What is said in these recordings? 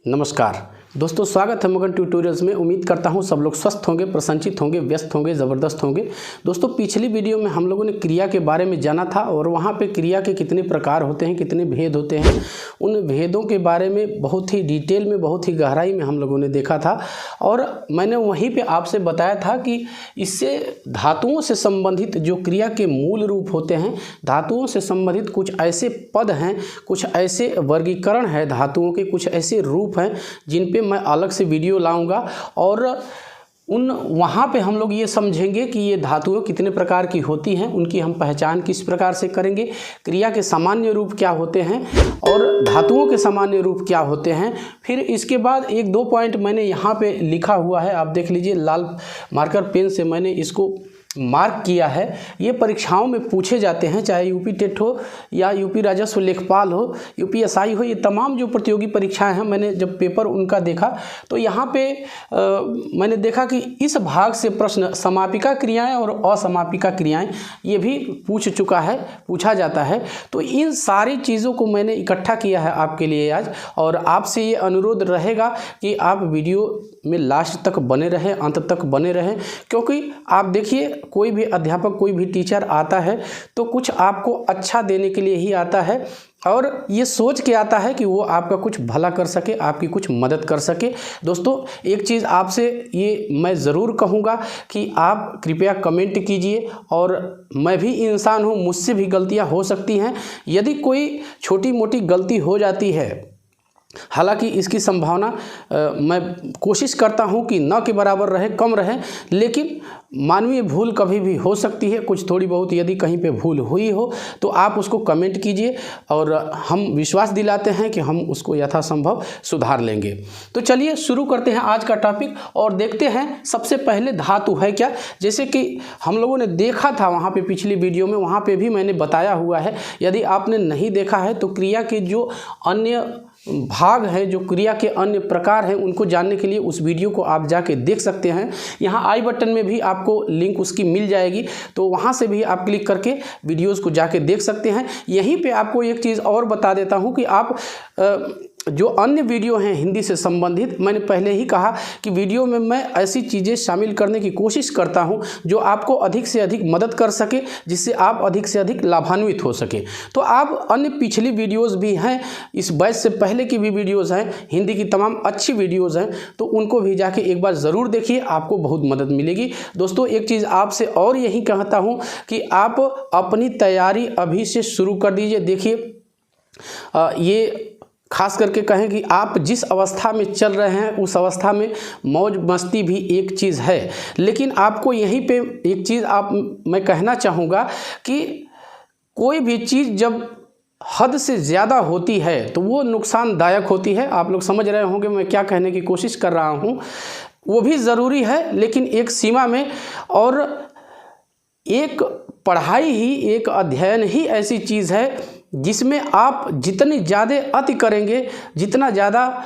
नमस्कार दोस्तों, स्वागत है मगन ट्यूटोरियल्स में। उम्मीद करता हूं सब लोग स्वस्थ होंगे, प्रसन्नचित होंगे, व्यस्त होंगे, ज़बरदस्त होंगे। दोस्तों, पिछली वीडियो में हम लोगों ने क्रिया के बारे में जाना था और वहां पे क्रिया के कितने प्रकार होते हैं, कितने भेद होते हैं, उन भेदों के बारे में बहुत ही डिटेल में, बहुत ही गहराई में हम लोगों ने देखा था। और मैंने वहीं पर आपसे बताया था कि इससे धातुओं से संबंधित जो क्रिया के मूल रूप होते हैं, धातुओं से संबंधित कुछ ऐसे पद हैं, कुछ ऐसे वर्गीकरण है, धातुओं के कुछ ऐसे रूप हैं जिन पे मैं अलग से वीडियो लाऊंगा और वहाँ पे हम लोग ये समझेंगे कि ये धातुएं कितने प्रकार की होती हैं, उनकी हम पहचान किस प्रकार से करेंगे, क्रिया के सामान्य रूप क्या होते हैं और धातुओं के सामान्य रूप क्या होते हैं। फिर इसके बाद एक दो पॉइंट मैंने यहाँ पे लिखा हुआ है, आप देख लीजिए, लाल मार्कर पेन से मैंने इसको मार्क किया है। ये परीक्षाओं में पूछे जाते हैं, चाहे यूपी टेट हो या यूपी राजस्व लेखपाल हो, यूपीएसआई हो, ये तमाम जो प्रतियोगी परीक्षाएं हैं, मैंने जब पेपर उनका देखा तो यहाँ पे मैंने देखा कि इस भाग से प्रश्न समापिका क्रियाएं और असमापिका क्रियाएं ये भी पूछा जाता है। तो इन सारी चीज़ों को मैंने इकट्ठा किया है आपके लिए आज, और आपसे ये अनुरोध रहेगा कि आप वीडियो में लास्ट तक बने रहें, अंत तक बने रहें, क्योंकि आप देखिए, कोई भी अध्यापक, कोई भी टीचर आता है तो कुछ आपको अच्छा देने के लिए ही आता है और ये सोच के आता है कि वो आपका कुछ भला कर सके, आपकी कुछ मदद कर सके। दोस्तों, एक चीज़ आपसे ये मैं ज़रूर कहूँगा कि आप कृपया कमेंट कीजिए, और मैं भी इंसान हूँ, मुझसे भी गलतियाँ हो सकती हैं। यदि कोई छोटी मोटी गलती हो जाती है, हालांकि इसकी संभावना मैं कोशिश करता हूं कि न के बराबर रहे, कम रहे, लेकिन मानवीय भूल कभी भी हो सकती है। कुछ थोड़ी बहुत यदि कहीं पे भूल हुई हो तो आप उसको कमेंट कीजिए और हम विश्वास दिलाते हैं कि हम उसको यथासंभव सुधार लेंगे। तो चलिए शुरू करते हैं आज का टॉपिक और देखते हैं सबसे पहले धातु है क्या। जैसे कि हम लोगों ने देखा था वहाँ पे पिछली वीडियो में, वहाँ पे भी मैंने बताया हुआ है। यदि आपने नहीं देखा है तो क्रिया के जो अन्य भाग है, जो क्रिया के अन्य प्रकार हैं, उनको जानने के लिए उस वीडियो को आप जाके देख सकते हैं। यहाँ आई बटन में भी आपको लिंक उसकी मिल जाएगी, तो वहाँ से भी आप क्लिक करके वीडियोस को जाके देख सकते हैं। यहीं पे आपको एक चीज़ और बता देता हूँ कि आप जो अन्य वीडियो हैं हिंदी से संबंधित, मैंने पहले ही कहा कि वीडियो में मैं ऐसी चीज़ें शामिल करने की कोशिश करता हूं जो आपको अधिक से अधिक मदद कर सके, जिससे आप अधिक से अधिक लाभान्वित हो सके। तो आप अन्य पिछली वीडियोस भी हैं, इस बैच से पहले की भी वीडियोस हैं, हिंदी की तमाम अच्छी वीडियोस हैं, तो उनको भी जाके एक बार ज़रूर देखिए, आपको बहुत मदद मिलेगी। दोस्तों, एक चीज़ आपसे और यही कहता हूँ कि आप अपनी तैयारी अभी से शुरू कर दीजिए। देखिए, ये खास करके कहें कि आप जिस अवस्था में चल रहे हैं उस अवस्था में मौज मस्ती भी एक चीज़ है, लेकिन आपको यहीं पे एक चीज़ मैं कहना चाहूँगा कि कोई भी चीज़ जब हद से ज़्यादा होती है तो वो नुकसानदायक होती है। आप लोग समझ रहे होंगे मैं क्या कहने की कोशिश कर रहा हूँ। वो भी ज़रूरी है, लेकिन एक सीमा में। और एक पढ़ाई ही, एक अध्ययन ही ऐसी चीज़ है जिसमें आप जितनी ज़्यादा अति करेंगे, जितना ज़्यादा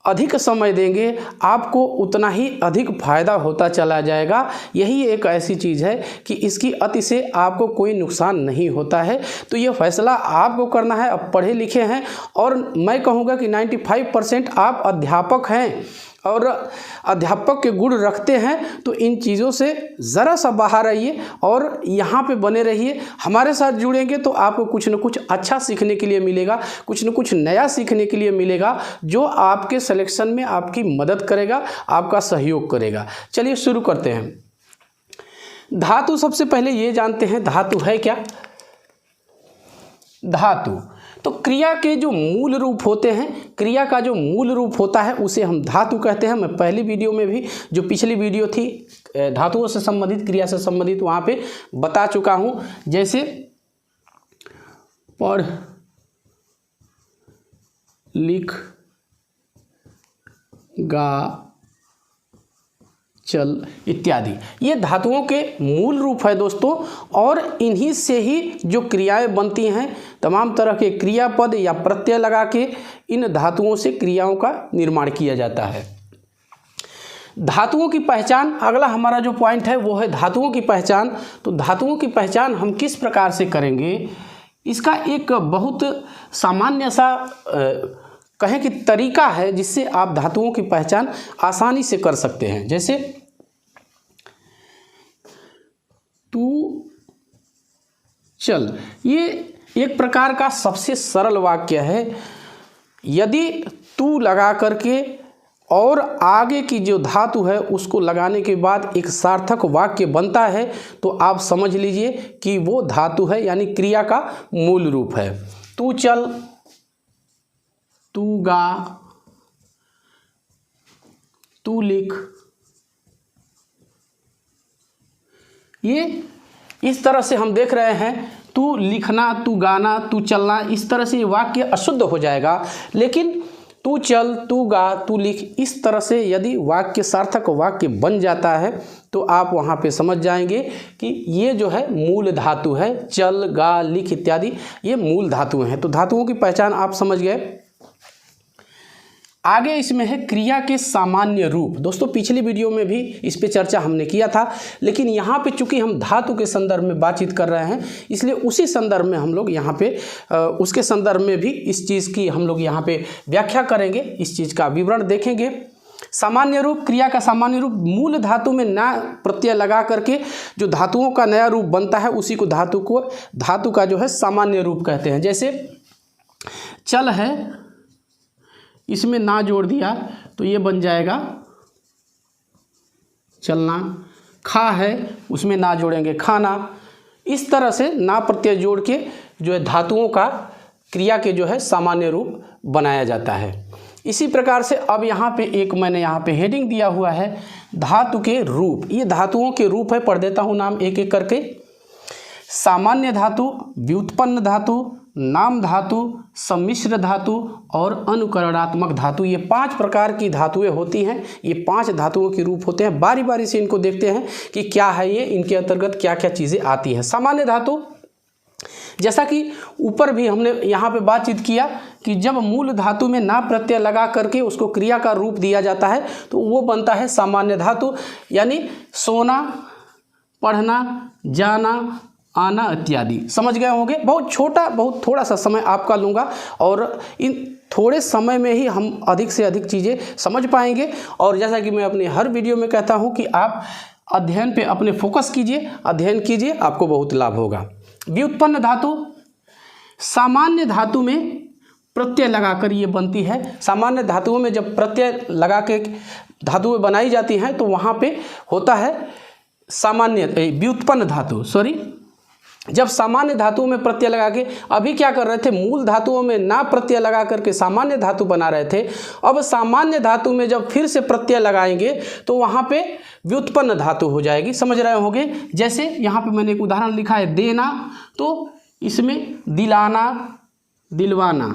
अधिक समय देंगे, आपको उतना ही अधिक फायदा होता चला जाएगा। यही एक ऐसी चीज़ है कि इसकी अति से आपको कोई नुकसान नहीं होता है। तो ये फैसला आपको करना है। अब पढ़े लिखे हैं और मैं कहूँगा कि 95% आप अध्यापक हैं और अध्यापक के गुण रखते हैं, तो इन चीज़ों से ज़रा सा बाहर आइए और यहाँ पे बने रहिए। हमारे साथ जुड़ेंगे तो आपको कुछ न कुछ अच्छा सीखने के लिए मिलेगा, कुछ न कुछ नया सीखने के लिए मिलेगा, जो आपके सिलेक्शन में आपकी मदद करेगा, आपका सहयोग करेगा। चलिए शुरू करते हैं। धातु, सबसे पहले ये जानते हैं धातु है क्या। धातु तो क्रिया के जो मूल रूप होते हैं, क्रिया का जो मूल रूप होता है उसे हम धातु कहते हैं। मैं पहली वीडियो में भी, जो पिछली वीडियो थी धातुओं से संबंधित, क्रिया से संबंधित, वहाँ पे बता चुका हूँ। जैसे पढ़, लिख, गा, चल इत्यादि, ये धातुओं के मूल रूप है दोस्तों। और इन्हीं से ही जो क्रियाएं बनती हैं, तमाम तरह के क्रियापद या प्रत्यय लगा के इन धातुओं से क्रियाओं का निर्माण किया जाता है। धातुओं की पहचान, अगला हमारा जो पॉइंट है वो है धातुओं की पहचान। तो धातुओं की पहचान हम किस प्रकार से करेंगे, इसका एक बहुत सामान्य सा कहें कि तरीका है जिससे आप धातुओं की पहचान आसानी से कर सकते हैं। जैसे तू चल, ये एक प्रकार का सबसे सरल वाक्य है। यदि तू लगा करके और आगे की जो धातु है उसको लगाने के बाद एक सार्थक वाक्य बनता है तो आप समझ लीजिए कि वो धातु है, यानी क्रिया का मूल रूप है। तू चल, तू गा, तू लिख, ये इस तरह से हम देख रहे हैं। तू लिखना, तू गाना, तू चलना, इस तरह से ये वाक्य अशुद्ध हो जाएगा। लेकिन तू चल, तू गा, तू लिख, इस तरह से यदि वाक्य सार्थक वाक्य बन जाता है तो आप वहाँ पे समझ जाएंगे कि ये जो है मूल धातु है। चल, गा, लिख इत्यादि ये मूल धातुएं हैं। तो धातुओं की पहचान आप समझ गए। आगे इसमें है क्रिया के सामान्य रूप। दोस्तों पिछली वीडियो में भी इस पे चर्चा हमने किया था, लेकिन यहाँ पे चूंकि हम धातु के संदर्भ में बातचीत कर रहे हैं इसलिए उसी संदर्भ में हम लोग यहाँ पे उसके संदर्भ में भी इस चीज़ की हम लोग यहाँ पे व्याख्या करेंगे, इस चीज़ का विवरण देखेंगे। सामान्य रूप, क्रिया का सामान्य रूप, मूल धातु में ना प्रत्यय लगा करके जो धातुओं का नया रूप बनता है उसी को धातु का जो है सामान्य रूप कहते हैं। जैसे चल है, इसमें ना जोड़ दिया तो ये बन जाएगा चलना। खा है, उसमें ना जोड़ेंगे खाना। इस तरह से ना प्रत्यय जोड़ के जो है धातुओं का क्रिया के जो है सामान्य रूप बनाया जाता है। इसी प्रकार से अब यहाँ पे एक मैंने यहाँ पे हेडिंग दिया हुआ है धातु के रूप। ये धातुओं के रूप है, पढ़ देता हूँ नाम एक एक करके। सामान्य धातु, व्युत्पन्न धातु, नाम धातु, सम्मिश्र धातु और अनुकरणात्मक धातु। ये 5 प्रकार की धातुएं होती हैं। ये 5 धातुओं के रूप होते हैं। बारी बारी से इनको देखते हैं कि क्या है ये, इनके अंतर्गत क्या क्या चीज़ें आती हैं। सामान्य धातु, जैसा कि ऊपर भी हमने यहाँ पे बातचीत किया कि जब मूल धातु में ना प्रत्यय लगा करके उसको क्रिया का रूप दिया जाता है तो वो बनता है सामान्य धातु। यानी सोना, पढ़ना, जाना, आना इत्यादि। समझ गए होंगे। बहुत छोटा, बहुत थोड़ा सा समय आपका लूँगा और इन थोड़े समय में ही हम अधिक से अधिक चीज़ें समझ पाएंगे। और जैसा कि मैं अपने हर वीडियो में कहता हूँ कि आप अध्ययन पे अपने फोकस कीजिए, अध्ययन कीजिए, आपको बहुत लाभ होगा। व्युत्पन्न धातु, सामान्य धातु में प्रत्यय लगाकर ये बनती है। सामान्य धातुओं में जब प्रत्यय लगा के धातुएं बनाई जाती हैं तो वहाँ पे होता है सामान्य व्युत्पन्न धातु। जब सामान्य धातुओं में प्रत्यय लगा के, अभी क्या कर रहे थे, मूल धातुओं में ना प्रत्यय लगा करके सामान्य धातु बना रहे थे। अब सामान्य धातु में जब फिर से प्रत्यय लगाएंगे तो वहाँ पे व्युत्पन्न धातु हो जाएगी। समझ रहे होंगे। जैसे यहाँ पे मैंने एक उदाहरण लिखा है देना, तो इसमें दिलाना, दिलवाना,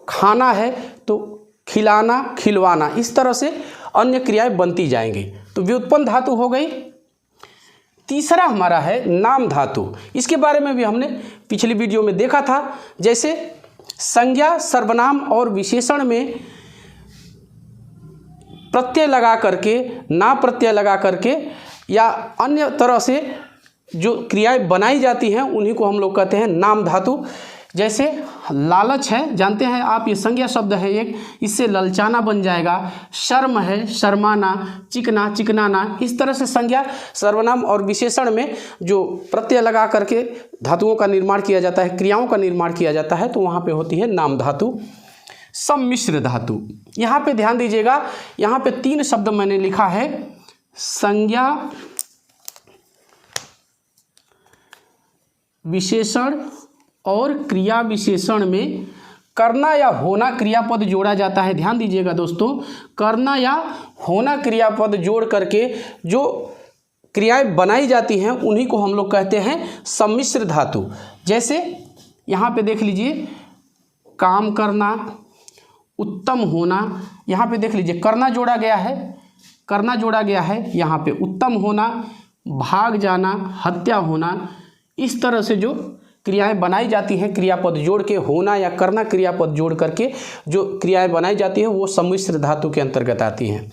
खाना है तो खिलाना, खिलवाना, इस तरह से अन्य क्रियाएं बनती जाएंगी। तो व्युत्पन्न धातु हो गई। तीसरा हमारा है नाम धातु। इसके बारे में भी हमने पिछली वीडियो में देखा था। जैसे संज्ञा, सर्वनाम और विशेषण में प्रत्यय लगा करके, ना प्रत्यय लगा करके या अन्य तरह से जो क्रियाएं बनाई जाती हैं उन्हीं को हम लोग कहते हैं नाम धातु। जैसे लालच है, जानते हैं आप, ये संज्ञा शब्द है एक, इससे ललचाना बन जाएगा। शर्म है, शर्माना, चिकना, चिकनाना, इस तरह से संज्ञा, सर्वनाम और विशेषण में जो प्रत्यय लगा करके धातुओं का निर्माण किया जाता है, क्रियाओं का निर्माण किया जाता है, तो वहाँ पे होती है नाम धातु। सम्मिश्र धातु, यहाँ पे ध्यान दीजिएगा, यहाँ पे 3 शब्द मैंने लिखा है। संज्ञा, विशेषण और क्रिया विशेषण में करना या होना क्रियापद जोड़ा जाता है। ध्यान दीजिएगा दोस्तों, करना या होना क्रियापद जोड़ करके जो क्रियाएं बनाई जाती हैं उन्हीं को हम लोग कहते हैं सम्मिश्र धातु। जैसे यहाँ पे देख लीजिए, काम करना, उत्तम होना, यहाँ पे देख लीजिए करना जोड़ा गया है, करना जोड़ा गया है, यहाँ पे उत्तम होना, भाग जाना, हत्या होना, इस तरह से जो क्रियाएं बनाई जाती हैं क्रियापद जोड़ के, होना या करना क्रियापद जोड़ करके जो क्रियाएं बनाई जाती हैं वो सम्मिश्र धातु के अंतर्गत आती हैं।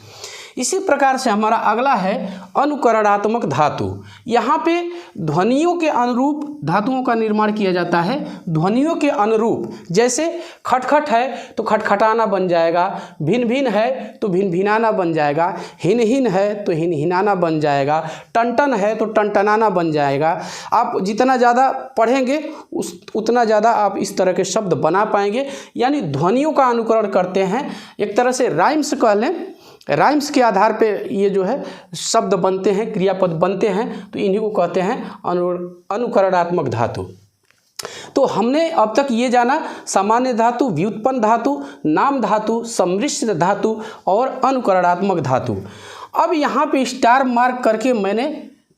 इसी प्रकार से हमारा अगला है अनुकरणात्मक धातु। यहाँ पे ध्वनियों के अनुरूप धातुओं का निर्माण किया जाता है। ध्वनियों के अनुरूप, जैसे खटखट है तो खटखटाना बन जाएगा, भिन भिन है तो भिन भिनाना बन जाएगा, हिन हिन है तो हिन हिनाना बन जाएगा, टन है तो टनटनाना बन जाएगा। आप जितना ज़्यादा पढ़ेंगे उतना ज़्यादा आप इस तरह के शब्द बना पाएंगे। यानी ध्वनियों का अनुकरण करते हैं, एक तरह से राइम्स कह लें, राइम्स के आधार पे ये जो है शब्द बनते हैं, क्रियापद बनते हैं, तो इन्हीं को कहते हैं अनुकरणात्मक धातु। तो हमने अब तक ये जाना सामान्य धातु, व्युत्पन्न धातु, नाम धातु, सम्मिश्र धातु और अनुकरणात्मक धातु। अब यहाँ पे स्टार मार्क करके मैंने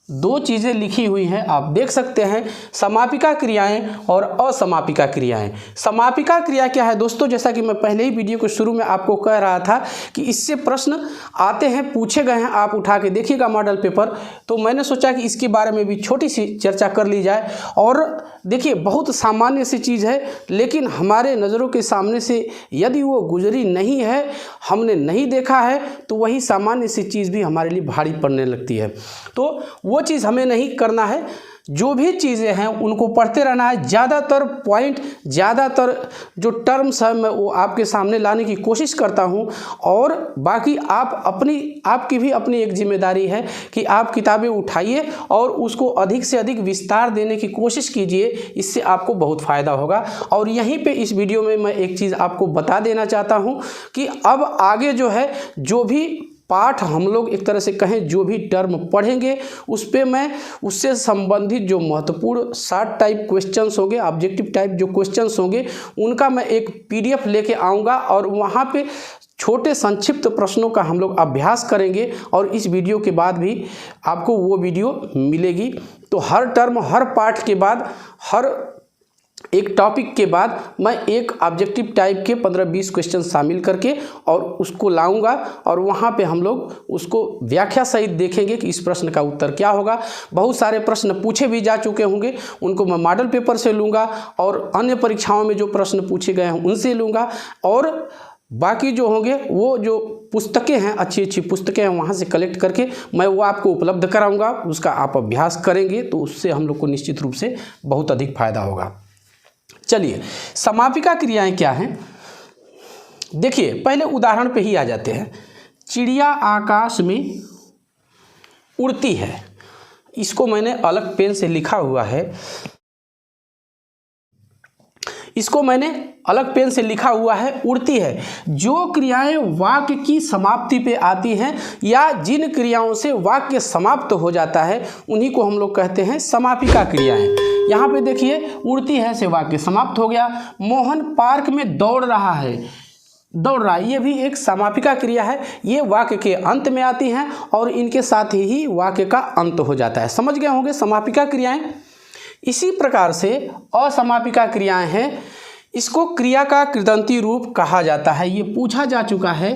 दो चीज़ें लिखी हुई हैं, आप देख सकते हैं, समापिका क्रियाएं और असमापिका क्रियाएं। समापिका क्रिया क्या है दोस्तों, जैसा कि मैं पहले ही वीडियो के शुरू में आपको कह रहा था कि इससे प्रश्न आते हैं, पूछे गए हैं, आप उठा के देखिएगा मॉडल पेपर। तो मैंने सोचा कि इसके बारे में भी छोटी सी चर्चा कर ली जाए। और देखिए बहुत सामान्य सी चीज़ है, लेकिन हमारे नज़रों के सामने से यदि वो गुजरी नहीं है, हमने नहीं देखा है, तो वही सामान्य सी चीज़ भी हमारे लिए भारी पड़ने लगती है। तो वो चीज़ हमें नहीं करना है। जो भी चीज़ें हैं उनको पढ़ते रहना है। ज़्यादातर पॉइंट, ज़्यादातर जो टर्म्स है मैं वो आपके सामने लाने की कोशिश करता हूँ। और बाकी आपकी भी अपनी एक जिम्मेदारी है कि आप किताबें उठाइए और उसको अधिक से अधिक विस्तार देने की कोशिश कीजिए, इससे आपको बहुत फ़ायदा होगा। और यहीं पे इस वीडियो में मैं एक चीज़ आपको बता देना चाहता हूँ कि अब आगे जो है, जो भी पाठ हम लोग एक तरह से कहें, जो भी टर्म पढ़ेंगे उस पे मैं उससे संबंधित जो महत्वपूर्ण शॉर्ट टाइप क्वेश्चंस होंगे, ऑब्जेक्टिव टाइप जो क्वेश्चंस होंगे, उनका मैं एक PDF लेके आऊँगा और वहाँ पे छोटे संक्षिप्त प्रश्नों का हम लोग अभ्यास करेंगे। और इस वीडियो के बाद भी आपको वो वीडियो मिलेगी। तो हर टर्म, हर पाठ के बाद, हर एक टॉपिक के बाद मैं एक ऑब्जेक्टिव टाइप के 15-20 क्वेश्चन शामिल करके और उसको लाऊंगा और वहाँ पे हम लोग उसको व्याख्या सहित देखेंगे कि इस प्रश्न का उत्तर क्या होगा। बहुत सारे प्रश्न पूछे भी जा चुके होंगे, उनको मैं मॉडल पेपर से लूँगा और अन्य परीक्षाओं में जो प्रश्न पूछे गए हैं उनसे लूँगा। और बाकी जो होंगे वो जो पुस्तकें हैं, अच्छी अच्छी पुस्तकें हैं, वहाँ से कलेक्ट करके मैं वो आपको उपलब्ध कराऊँगा। उसका आप अभ्यास करेंगे तो उससे हम लोग को निश्चित रूप से बहुत अधिक फायदा होगा। चलिए, समापिका क्रियाएं क्या हैं देखिए, पहले उदाहरण पे ही आ जाते हैं। चिड़िया आकाश में उड़ती है, इसको मैंने अलग पेन से लिखा हुआ है, इसको मैंने अलग पेन से लिखा हुआ है, उड़ती है। जो क्रियाएं वाक्य की समाप्ति पे आती हैं या जिन क्रियाओं से वाक्य समाप्त हो जाता है उन्हीं को हम लोग कहते हैं समापिका क्रियाएं। यहाँ पे देखिए, उड़ती है से वाक्य समाप्त हो गया। मोहन पार्क में दौड़ रहा है, दौड़ रहा है, ये भी एक समापिका क्रिया है। ये वाक्य के अंत में आती हैं और इनके साथ ही वाक्य का अंत हो जाता है। समझ गए होंगे समापिका क्रियाएं। इसी प्रकार से असमापिका क्रियाएं हैं, इसको क्रिया का कृदंती रूप कहा जाता है। ये पूछा जा चुका है।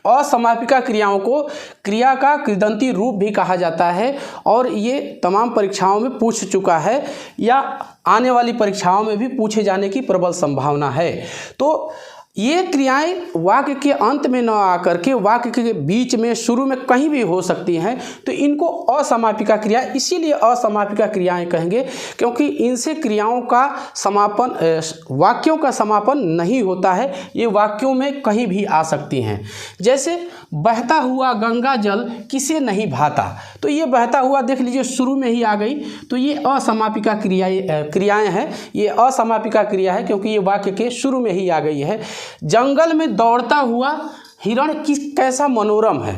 असमापिका क्रियाओं को क्रिया का कृदंती रूप भी कहा जाता है और ये तमाम परीक्षाओं में पूछ चुका है या आने वाली परीक्षाओं में भी पूछे जाने की प्रबल संभावना है। तो ये क्रियाएं वाक्य के अंत में न आकर के वाक्य के बीच में, शुरू में कहीं भी हो सकती हैं, तो इनको असमापिका क्रिया, इसीलिए असमापिका क्रियाएं कहेंगे क्योंकि इनसे क्रियाओं का समापन, वाक्यों का समापन नहीं होता है। ये वाक्यों में कहीं भी आ सकती हैं। जैसे बहता हुआ गंगा जल किसे नहीं भाता, तो ये बहता हुआ देख लीजिए शुरू में ही आ गई, तो ये असमापिका क्रियाएं हैं। ये असमापिका क्रिया है क्योंकि ये वाक्य के शुरू में ही आ गई है। जंगल में दौड़ता हुआ हिरण कैसा मनोरम है,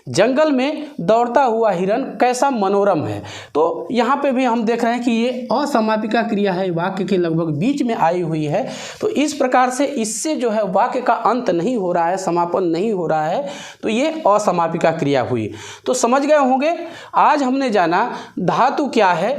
जंगल में दौड़ता हुआ हिरण कैसा मनोरम है। तो यहाँ पे भी हम देख रहे हैं कि ये असमापिका क्रिया है, वाक्य के लगभग बीच में आई हुई है। तो इस प्रकार से इससे जो है वाक्य का अंत नहीं हो रहा है, समापन नहीं हो रहा है, तो ये असमापिका क्रिया हुई। तो समझ गए होंगे। आज हमने जाना धातु क्या है,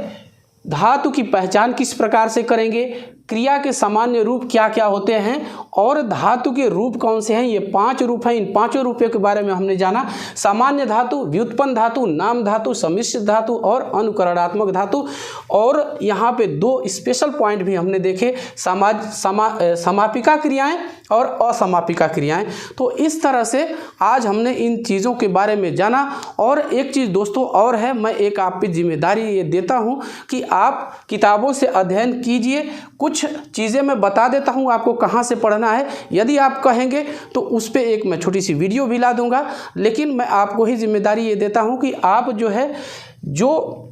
धातु की पहचान किस प्रकार से करेंगे, क्रिया के सामान्य रूप क्या क्या होते हैं और धातु के रूप कौन से हैं। ये 5 रूप हैं। इन 5 रूपों के बारे में हमने जाना। सामान्य धातु, व्युत्पन्न धातु, नाम धातु, सम्मिश्र धातु और अनुकरणात्मक धातु। और यहाँ पे 2 स्पेशल पॉइंट भी हमने देखे, समापिका क्रियाएं और असमापिका क्रियाएं। तो इस तरह से आज हमने इन चीज़ों के बारे में जाना। और एक चीज़ दोस्तों और है, मैं एक आप पे जिम्मेदारी ये देता हूँ कि आप किताबों से अध्ययन कीजिए। कुछ चीज़ें मैं बता देता हूँ आपको कहाँ से पढ़ना है। यदि आप कहेंगे तो उस पर एक मैं छोटी सी वीडियो भी ला दूँगा, लेकिन मैं आपको ही जिम्मेदारी ये देता हूँ कि आप जो है जो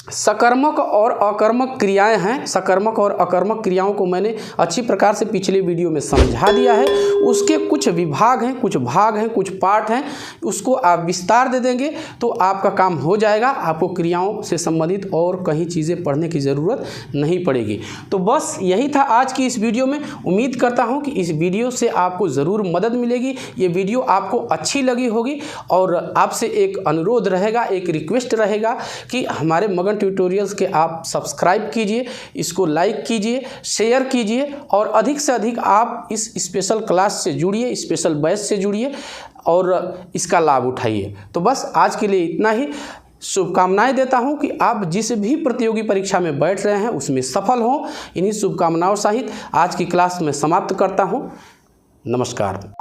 सकर्मक और अकर्मक क्रियाएं हैं, सकर्मक और अकर्मक क्रियाओं को मैंने अच्छी प्रकार से पिछले वीडियो में समझा दिया है। उसके कुछ विभाग हैं, कुछ भाग हैं, कुछ पार्ट हैं, उसको आप विस्तार दे देंगे तो आपका काम हो जाएगा। आपको क्रियाओं से संबंधित और कहीं चीज़ें पढ़ने की ज़रूरत नहीं पड़ेगी। तो बस यही था आज की इस वीडियो में। उम्मीद करता हूँ कि इस वीडियो से आपको ज़रूर मदद मिलेगी। ये वीडियो आपको अच्छी लगी होगी और आपसे एक अनुरोध रहेगा, एक रिक्वेस्ट रहेगा कि हमारे मगन ट्यूटोरियल्स के आप सब्सक्राइब कीजिए, इसको लाइक कीजिए, शेयर कीजिए और अधिक से अधिक आप इस स्पेशल क्लास से जुड़िए, स्पेशल बैच से जुड़िए और इसका लाभ उठाइए। तो बस आज के लिए इतना ही। शुभकामनाएं देता हूं कि आप जिस भी प्रतियोगी परीक्षा में बैठ रहे हैं उसमें सफल हों। इन्हीं शुभकामनाओं सहित आज की क्लास में समाप्त करता हूं। नमस्कार।